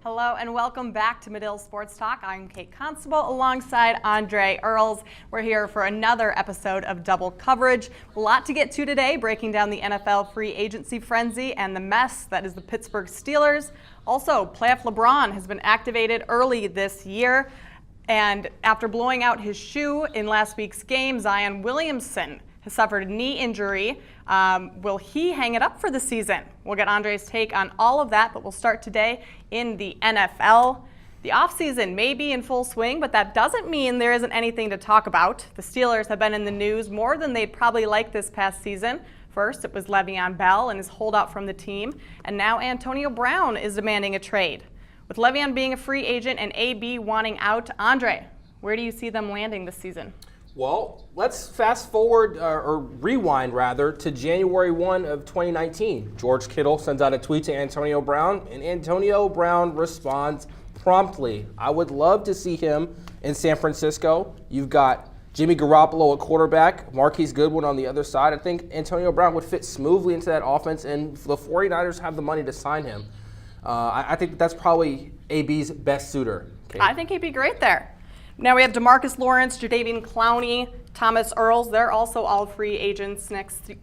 Hello and welcome back to Medill Sports Talk. I'm Kate Constable alongside Andre Earls. We're here for another episode of Double Coverage. A lot to get to today, breaking down the NFL free agency frenzy and the mess that is the Pittsburgh Steelers. Also, playoff LeBron has been activated early this year. And after blowing out his shoe in last week's game, Zion Williamson has suffered a knee injury. Will he hang it up for the season? We'll get Andre's take on all of that, but we'll start today in the NFL. The offseason may be in full swing, but that doesn't mean there isn't anything to talk about. The Steelers have been in the news more than they'd probably like this past season. First, it was Le'Veon Bell and his holdout from the team, and now Antonio Brown is demanding a trade. With Le'Veon being a free agent and AB wanting out, Andre, where do you see them landing this season? Well, let's fast forward, or rewind rather, to January 1 of 2019. George Kittle sends out a tweet to Antonio Brown, and Antonio Brown responds promptly. I would love to see him in San Francisco. You've got Jimmy Garoppolo at quarterback, Marquise Goodwin on the other side. I think Antonio Brown would fit smoothly into that offense, and the 49ers have the money to sign him. I think that's probably AB's best suitor. Kate. I think he'd be great there. Now we have DeMarcus Lawrence, Jadeveon Clowney, Thomas Earls. They're also all free agents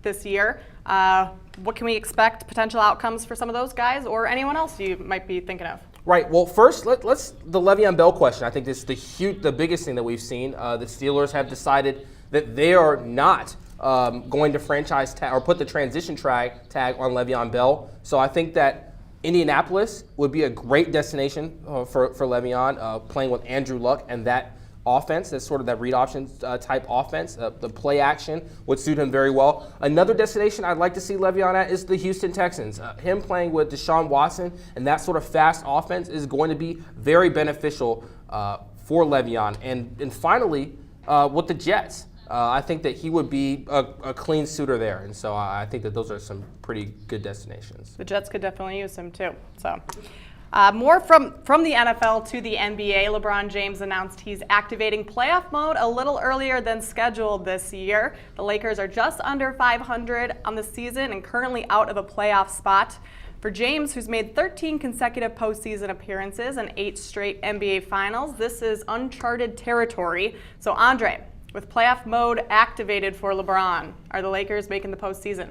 this year. What can we expect potential outcomes for some of those guys or anyone else you might be thinking of? Right. Well, first, let's the Le'Veon Bell question. I think this is the biggest thing that we've seen. The Steelers have decided that they are not going to franchise tag or put the transition tag on Le'Veon Bell. So I think that Indianapolis would be a great destination for Le'Veon, playing with Andrew Luck and that offense. That's sort of that read option type offense. The play action would suit him very well. Another destination I'd like to see Le'Veon at is the Houston Texans. Him playing with Deshaun Watson and that sort of fast offense is going to be very beneficial for Le'Veon. And finally, with the Jets. I think that he would be a clean suitor there, and so I think that those are some pretty good destinations. The Jets could definitely use him too. So, more from the NFL to the NBA. LeBron James announced he's activating playoff mode a little earlier than scheduled this year. The Lakers are just under 500 on the season and currently out of a playoff spot. For James, who's made 13 consecutive postseason appearances and 8 straight NBA Finals, this is uncharted territory. So, Andre, with playoff mode activated for LeBron, are the Lakers making the postseason?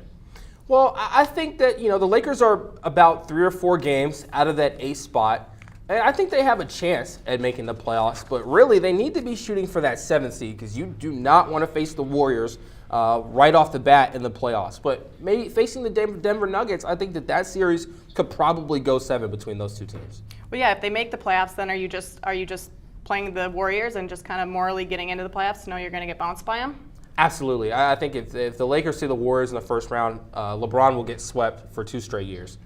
Well, I think that the Lakers are about 3 or 4 games out of that 8th spot. And I think they have a chance at making the playoffs, but really they need to be shooting for that 7th seed because you do not want to face the Warriors right off the bat in the playoffs. But maybe facing the Denver Nuggets, I think that series could probably go 7 between those two teams. Well, yeah, if they make the playoffs, then are you just playing the Warriors and just kind of morally getting into the playoffs to know you're going to get bounced by them? Absolutely. I think if the Lakers see the Warriors in the first round, LeBron will get swept for 2 straight years.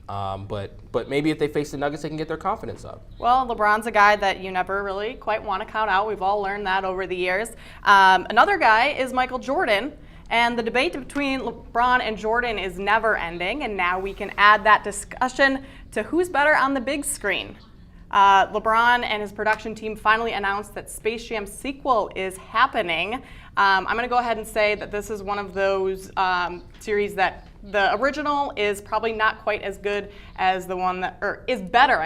But maybe if they face the Nuggets, they can get their confidence up. Well, LeBron's a guy that you never really quite want to count out. We've all learned that over the years. Another guy is Michael Jordan. And the debate between LeBron and Jordan is never ending. And now we can add that discussion to who's better on the big screen. LeBron and his production team finally announced that Space Jam sequel is happening. I'm going to go ahead and say that this is one of those series that the original is probably not quite as good as the one that, or is better,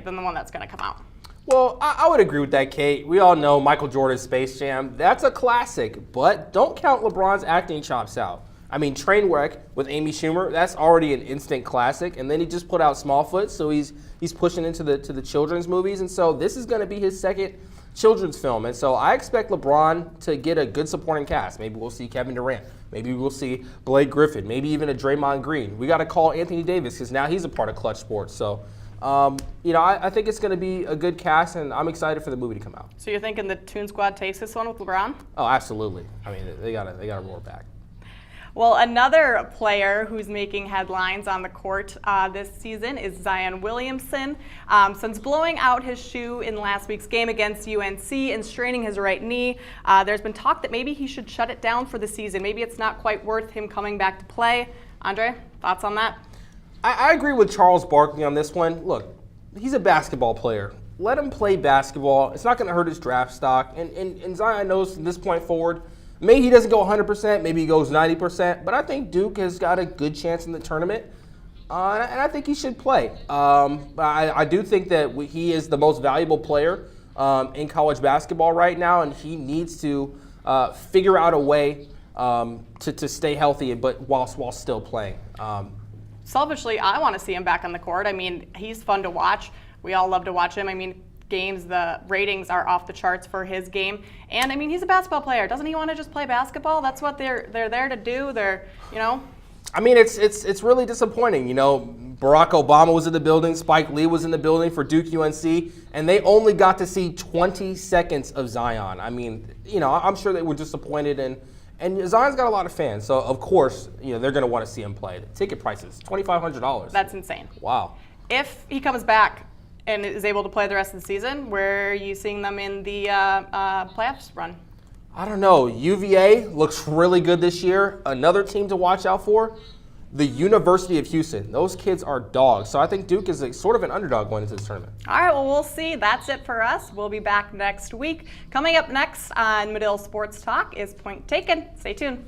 than the one that's going to come out. Well, I would agree with that, Kate. We all know Michael Jordan's Space Jam. That's a classic, but don't count LeBron's acting chops out. I mean, Trainwreck with Amy Schumer, that's already an instant classic. And then he just put out Smallfoot, so he's pushing into the children's movies. And so this is going to be his second children's film. And so I expect LeBron to get a good supporting cast. Maybe we'll see Kevin Durant. Maybe we'll see Blake Griffin. Maybe even a Draymond Green. We got to call Anthony Davis because now he's a part of Clutch Sports. So, I think it's going to be a good cast, and I'm excited for the movie to come out. So you're thinking the Toon Squad takes this one with LeBron? Oh, absolutely. I mean, they got to roar back. Well, another player who's making headlines on the court this season is Zion Williamson. Since blowing out his shoe in last week's game against UNC and straining his right knee, there's been talk that maybe he should shut it down for the season. Maybe it's not quite worth him coming back to play. Andre, thoughts on that? I agree with Charles Barkley on this one. Look, he's a basketball player. Let him play basketball. It's not going to hurt his draft stock. And Zion knows from this point forward, maybe he doesn't go 100%, maybe he goes 90%, but I think Duke has got a good chance in the tournament. and I think he should play. I do think that he is the most valuable player in college basketball right now, and he needs to figure out a way to stay healthy, but while still playing. Selfishly, I want to see him back on the court. I mean, he's fun to watch. We all love to watch him. I mean, games, the ratings are off the charts for his game. And I mean, he's a basketball player. Doesn't he want to just play basketball? That's what they're there to do. I mean, it's really disappointing. Barack Obama was in the building, Spike Lee was in the building for Duke UNC, and they only got to see 20 seconds of Zion. I mean, I'm sure they were disappointed, and Zion's got a lot of fans, so of course, they're going to want to see him play. The ticket prices, $2,500. That's insane. Wow. If he comes back and is able to play the rest of the season, where are you seeing them in the playoffs run? I don't know. UVA looks really good this year. Another team to watch out for, the University of Houston. Those kids are dogs. So I think Duke is sort of an underdog going into this tournament. All right, well, we'll see. That's it for us. We'll be back next week. Coming up next on Medill Sports Talk is Point Taken. Stay tuned.